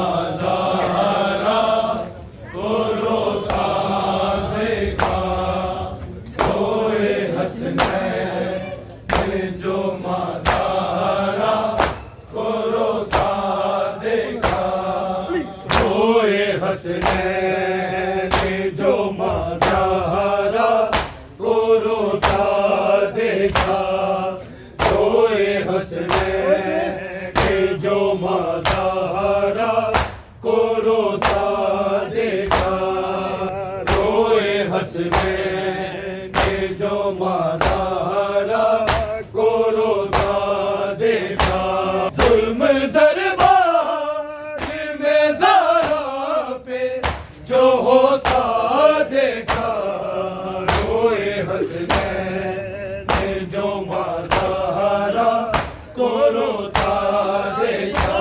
माज़ारा को रोता देखा, रोए हसनैन जो माज़ारा को रोता देखा, रोए हसनैन जो माज़ारा को रोता देखा, रोए हसनैन जो माज़ारा को रोता देखा, रोए हसनैन जो माज़ारा को रोता देखा। जुल्म दरबार में ज़ारा पे जो होता देखा, रोए हसनैन जो माज़ारा को रोता देखा,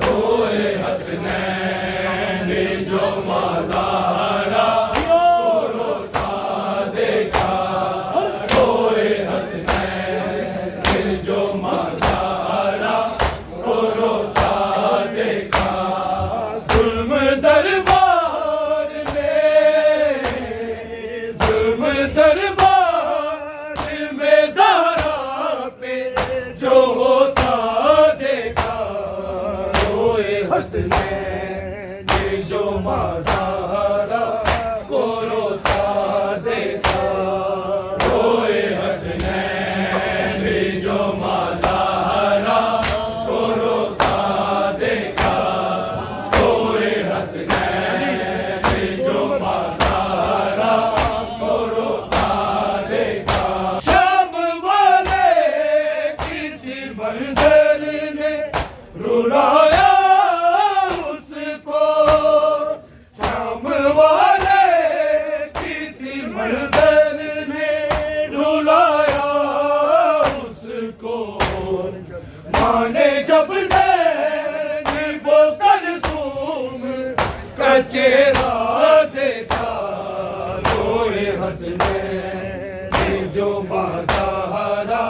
रोए हसनैन जो माज़ारा को रोता देखा, रोए हसनैन जो माज़ारा को रोता देखा। जुल्म दरबार में ज़ारा पे जो होता देखा, रोए हसनैन जो माज़ारा को रोता देखा, रोए हसनैन जो माज़ारा को रोता देखा, रोए हसनैन जो माज़ारा को रोता देखा। शाम वाले किसी मंदिर ने रुलाया उसको, शाम वाले किसी मंदिर ने रुलाया उसको, माने जब से वो कलसूम का चेहरा देखा, रोए हसनैन जो माज़ारा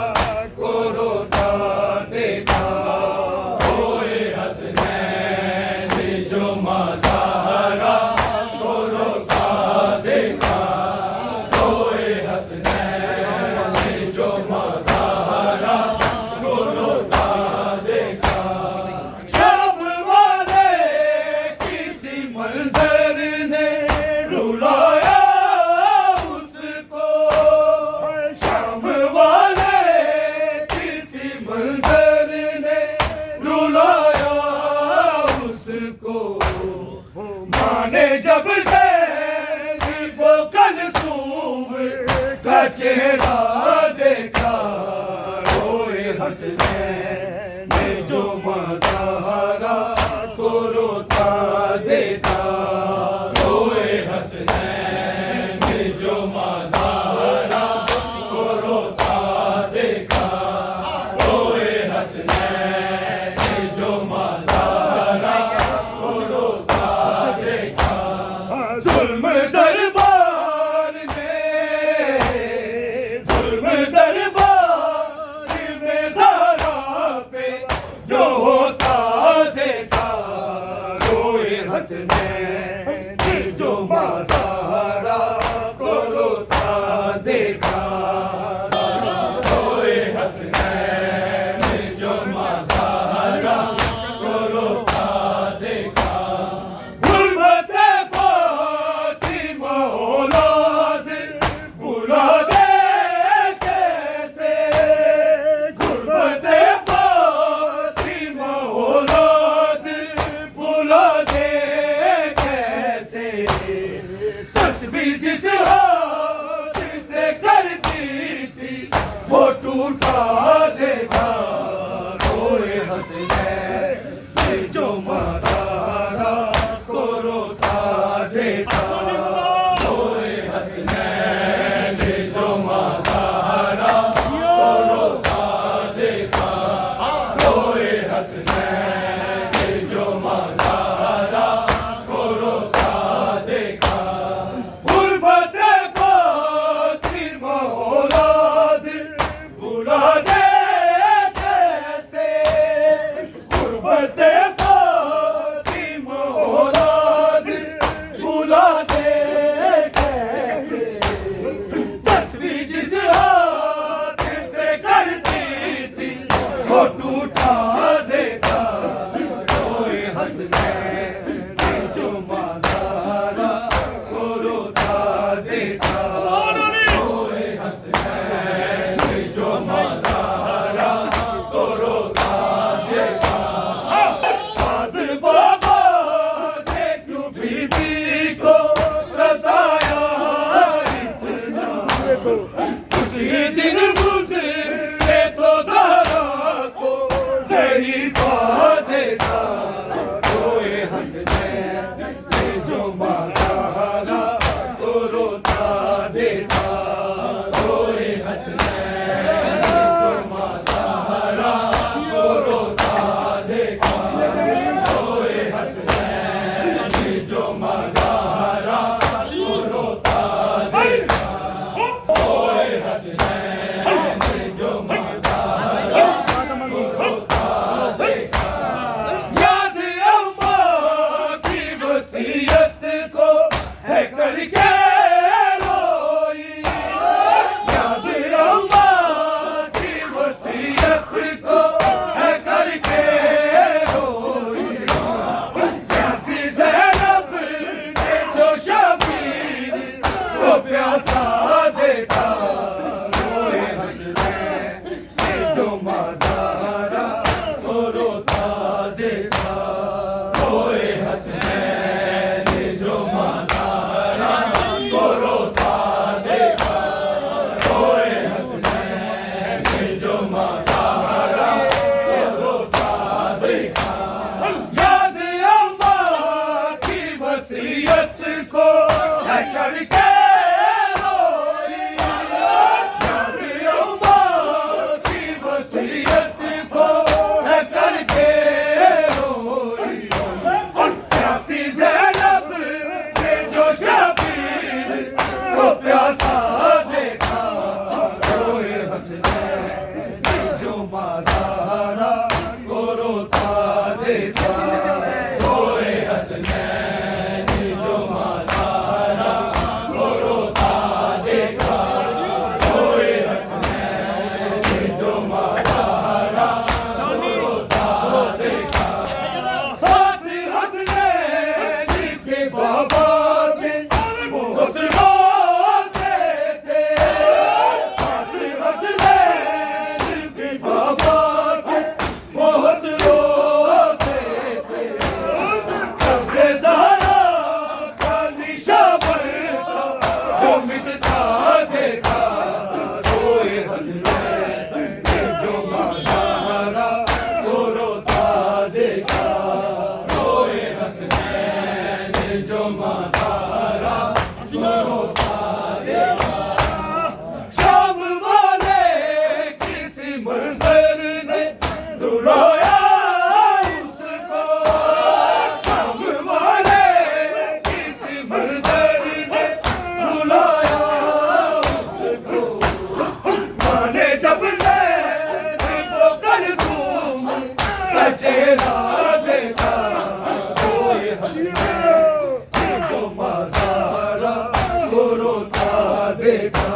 को रोता देखा, रोए हसनैन जो माज़ारा को रोता देखा, रोए हसनैन जो माज़ारा को रोता देखा। शाम वाले किसी मंज़र ने रुलाया उसको, शाम वाले किसी मंज़र ने रुलाया उसको, माने जब से वो कलसूम का चेहरा देखा, रोए हसनैन जो माज़ारा को रोता देखा, रोए हसनैन जो माज़ारा को रोता देखा, रोए हसनैन जो माज़ारा को रोता देखा। जुल्म दरबार में ज़ारा पे जो होता देखा, रोए हसनैन जो माज़ारा को रोता देखा, रोए हसनैन जो माज़ारा को रोता देखा। गुरबत फातिमा औलाद बुला दे कैसे, गुरबत फातिमा औलाद बुला दे कैसे, तस्बीह जिस हाथ से करती थी वो टूटा देखा, रोए हसनैन जो माज़ारा को रोता देखा, रोए हसनैन जो माज़ारा को रोता देखा, रोए हसनैन जो माज़ारा को रोता देखा। गुरबत फातिमा औलाद बुला दे जो माज़ारा को रोता देखा रोए हसनैन जो माज़ारा को रोता देखा साद बाबा ने क्यों बीबी को सताया इतना कुछ ही दिन गुज़रे तो ज़हरा को ज़रीफ़ा देखा रोए हसनैन जो माज़ारा को रोता देखा रोए हसनैन जो माज़ारा को रोता देखा रोए हसनैन जो माज़ारा को रोता देखा रोए हसनैन जो माज़ारा को रोता देखा याद अम्मा की वसीयत को है करके रोई याद अम्मा की वसीयत को है करके रोई प्यासी ज़ैनब ने जो शबीर को प्यासा देखा रोए हसनैन जो माज़ारा को रोता देखा रोए हसनैन जो माज़ारा को रोता देखा रोए हसनैन जो माज़ारा को रोता देखा याद अम्मा की वसीयत को है करके रोई याद अम्मा की वसीयत को है करके रोई प्यासी ज़ैनब ने जो शबीर को प्यासा देखा रोए हसनैन जो माज़ारा को रोता देखा रोए हसनैन जो माज़ारा को रोता देखा रोए हसनैन जो माज़ारा को रोता देखा साथ हसनैन के बाबा भी बहुत रोते थे साथ हसनैन के बाबा भी बहुत रोते थे कब्र ज़हरा का निशा बनता जो मिटता देखा रोए हसनैन जो माज़ारा को रोता देखा रोए हसनैन जो माज़ारा को रोता देखा शाम वाले किसी मंज़र ने रुलाया उसको शाम वाले किसी मंज़र ने रुलाया उसको माने जब से वो कलसूम का चेहरा देखा रोए हसनैन जो माज़ारा को रोता देखा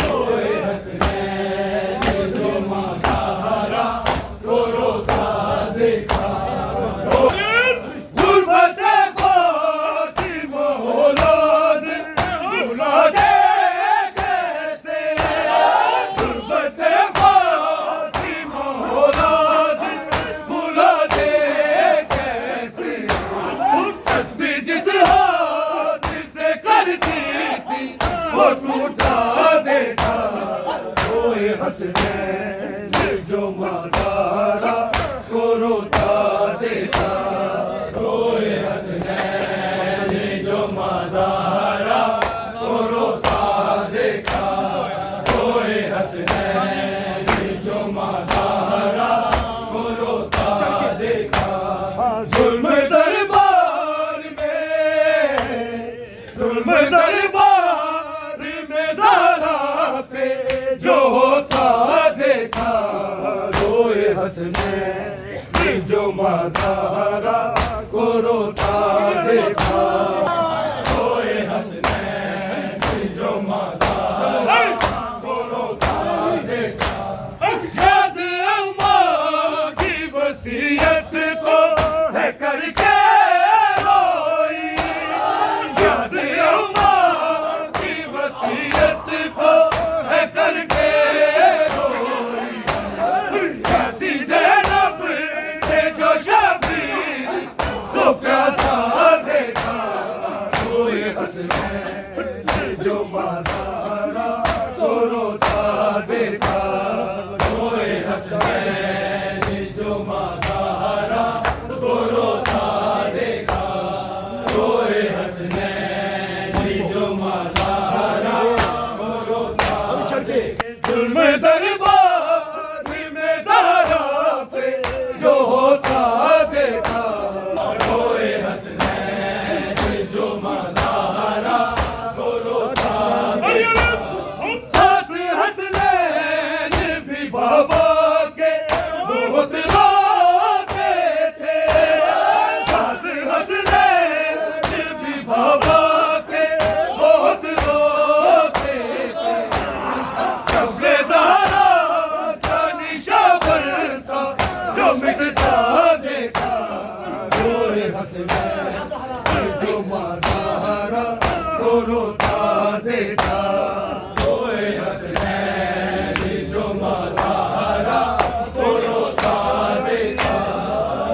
रोए हसनैन जो माज़ारा को रोता देखा गुर्बत फ़ातिम औलाद भुला दे कैसे गुर्बत फ़ातिम औलाद भुला दे कैसे तस्बीह जिस हाथ से करती थी वो टूटा देखा रोए हसनैन जो माज़ारा को रोता देखा रोए हसनैन जो माज़ारा को रोता देखा रोए हसनैन जो माज़ारा को रोता देखा जुल्म दरबार में ज़हरा पे जो होता हसनैन जो माज़ारा को रोता देखा रोए हसनैन जो माज़ारा को रोता देखा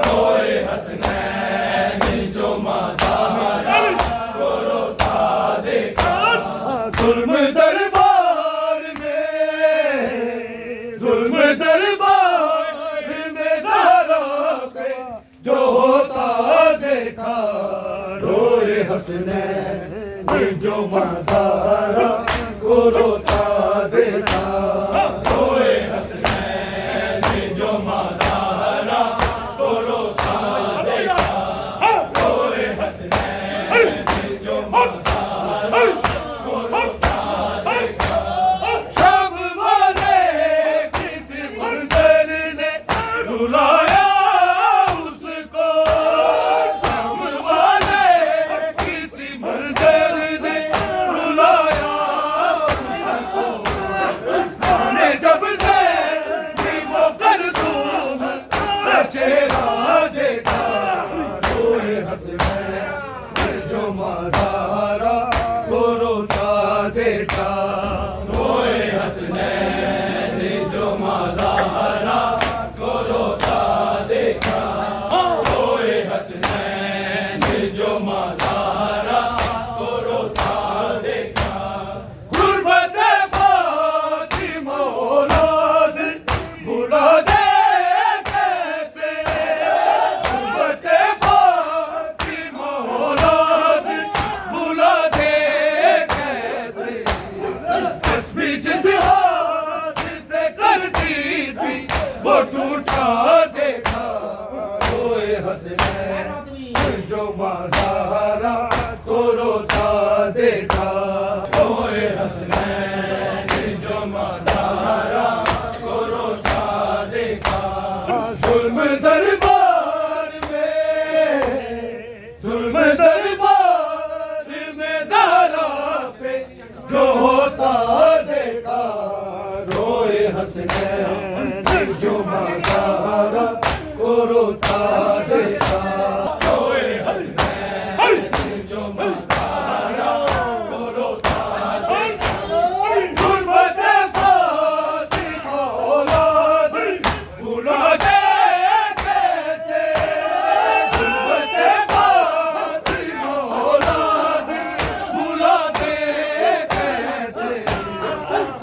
रोए हसनैन जो माज़ारा को रोता देखा जुल्म दरबार में ज़हरा पे जो होता देखा रोए हसनैन जो माज़ारा को रोता देखा रोए हसनैन जो माज़ारा को रोता देखा रोए हसनैन जो माज़ारा को रोता देखा शाम वाले किसी मंदिर ने रुलाया उसको शाम वाले किसी मंदिर ने रुलाया उसको मैंने जब से वो कर तुम चेहरा देखा रोए हसनैन जो माज़ारा को रोता देखा रोए हसनैन जो माज़ारा को रोता देखा रोए हसनैन जो माज़ारा को रोता देखा गुर्बत फातिमा औलाद बुला दे कैसे गुर्बत फातिमा औलाद बुला दे कैसे तस्बीह जिस हाथ से करती थी वो टूटा देखा रोए हसनैन जो माज़ारा को रोता देखा रोए हसनैन जो माज़ारा को रोता देखा जुल्म दरबार में ज़हरा पे जो होता देखा रोए हसनैन जो माज़ारा को रोता देखा रोए हसनैन जो माज़ारा को रोता देखा गुर्बत फातिमा औलाद बुला दे कैसे गुर्बत फातिमा औलाद बुला दे कैसे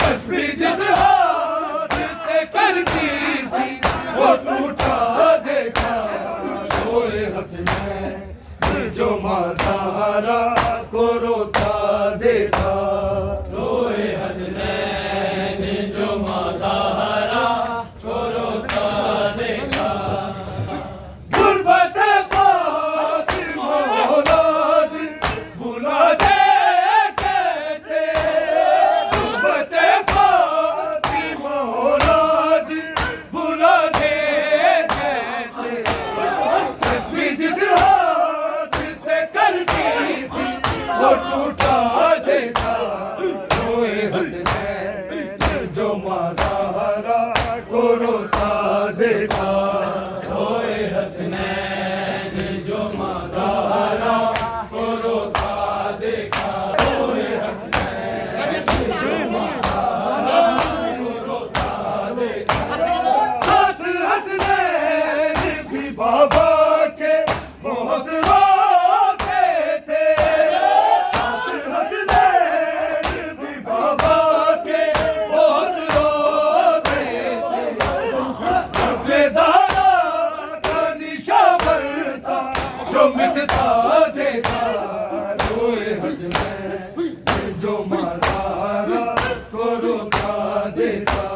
तस्बीह जिस हाथ से करती थी वो टूटा देखा रोए हसनैन जो माज़ारा को रोता देखा रोए हसनैन जो माज़ारा को रोता देखा गुर्बत फातिमा औलाद बुला दे कैसे गुर्बत फातिमा औलाद बुला दे कैसे तस्बीह जिस हाथ से करती थी वो टूटा देखा रोए हसनैन जो माज़ारा को रोता देखा रोए हसनैन जो माज़ारा को रोता देखा रोए हसनैन जो माज़ारा को रोता देखा साथ हसनैन भी बाबा के बहुत रोते थे साथ हसनैन भी बाबा के बहुत रोते थे अपने ज़हरा का निशान था जो मिटता देखा रोए हसनैन जो माज़ारा को रोता देखा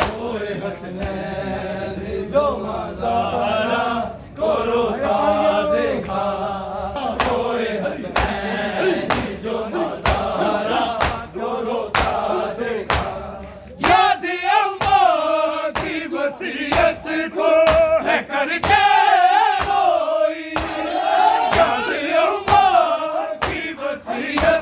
रोए हसनैन जो माज़ारा को रोता देखा रोए हसनैन जो माज़ारा को रोता देखा याद अम्मा की वसीयत को है करके रोई याद अम्मा की वसीयत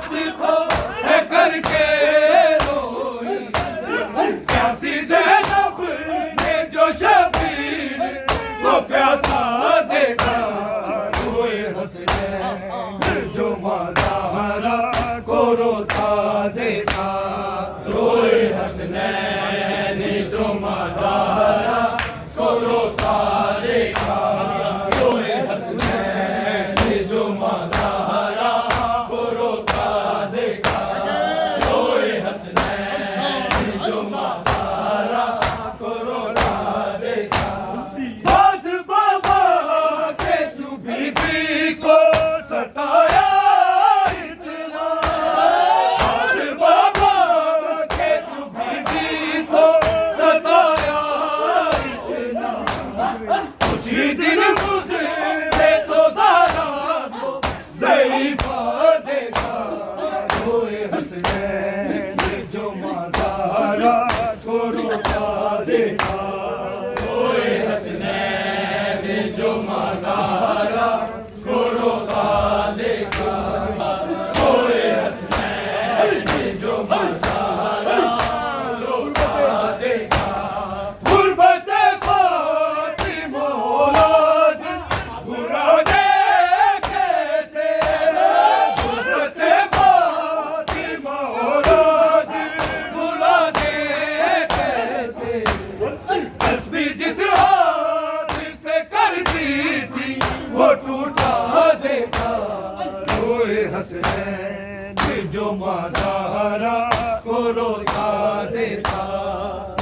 हसनैन जो माज़ारा को रोता देखा,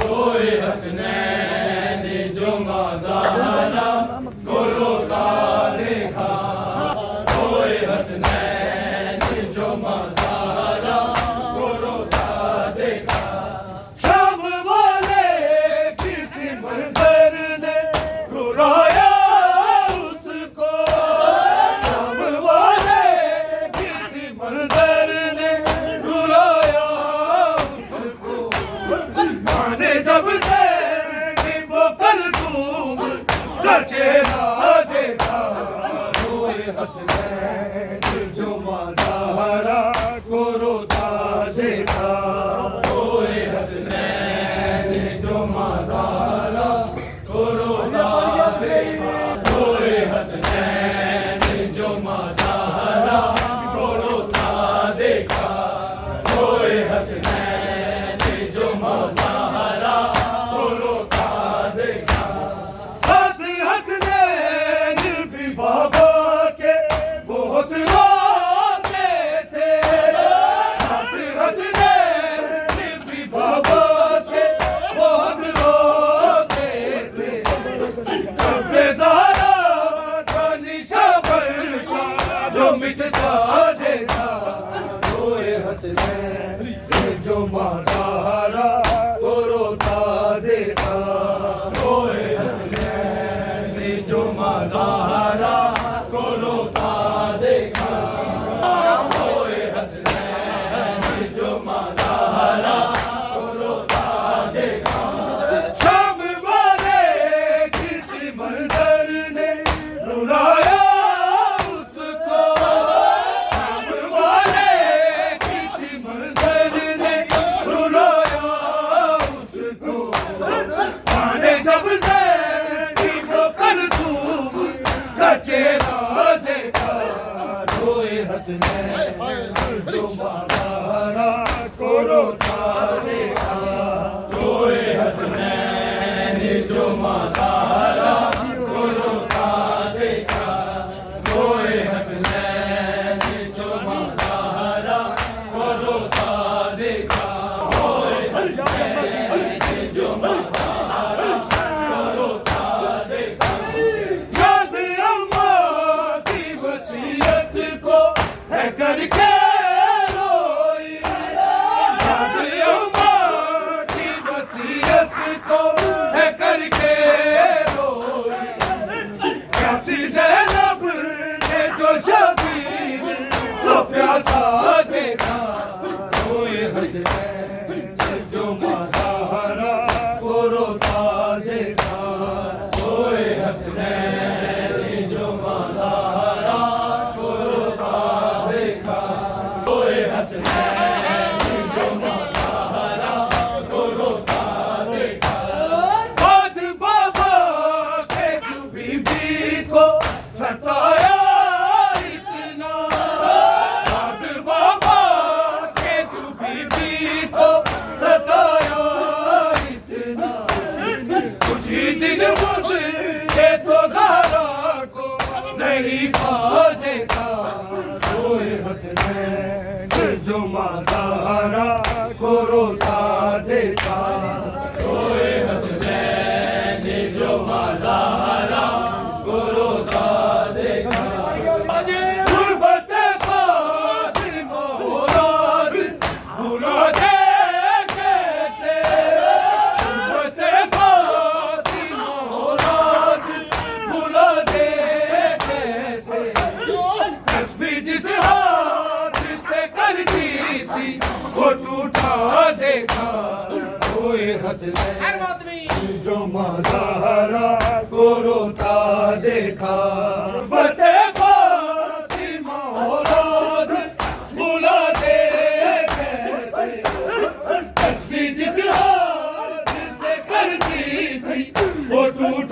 रोए हसनैन जो माज़ारा को रोता देखा, रोए हसनैन जो माज़ारा को रोता देखा। शाम वाले किसी मंजर ने रुलाया उसको, शाम वाले किसी मंजर ने रुलाया उसको। माने जब से वो कलसूम का चेहरा देखा, रोए हसनैन जो माज़ारा को रोता देखा, रोए हसनैन जो माज़ारा को रोता देखा, रोए हसनैन जो माज़ारा को रोता देखा, रोए हसनैन जो माज़ारा को रोता देखा। साथ हसनैन भी बाबा के बहुत रोते थे, साथ हसनैन भी बाबा के बहुत रोते थे। कब्रे ज़हरा का निशा बरका जो मिटता देखा, रोए हसनैन जो माज़ारा को रोता देखा, रोए हसनैन जो माज़ारा को रोता देखा, रोए हसनैन जो माज़ारा को रोता देखा। शाम वाले किसी मंजर ने रुलाया उसको, शाम वाले किसी मंजर ने रुलाया उसको। माने जब से वो कलसूम का चेहरा देखा, रोए हसनैन जो माज़ारा को रोता देखा, रोए हसनैन जो माज़ारा को रोता देखा, रोए हसनैन जो माज़ारा को रोता देखा, रोए हसनैन जो माज़ारा को रोता देखा। याद अम्मा की वसीयत को है करके रोई, याद अम्मा की वसीयत को है करके रोई। कैसी ज़ैनब ने जो शबीर को प्यासा देखा, रोए हसनैन जो माज़ारा को रोता देखा, रोए हसनैन जो माज़ारा को रोता देखा, रोए हसनैन जो माज़ारा को रोता देखा। बाद बाबा के बीबी को सताया इतना, बाद बाबा के बीबी को सताया इतना। कुछ ही दिन गुज़रे तो ज़हरा को ज़रीफ़ा देखा, रोए हसनैन जो माज़ारा को रोता देखा, रोए हसनैन जो माज़ारा को रोता देखा। गुरबत फ़ातिमा औलाद भुला दे कैसे, गुरबत फ़ातिमा औलाद भुला दे कैसे। तस्बीह जिस हाथ से करती थी वो टूटा देखा, रोए हसनैन जो माज़ारा को रोता देखा। बते फ़ातिमा औलाद भुला दे कैसे, तस्बीह जिस हाथ से करती थी वो टूटा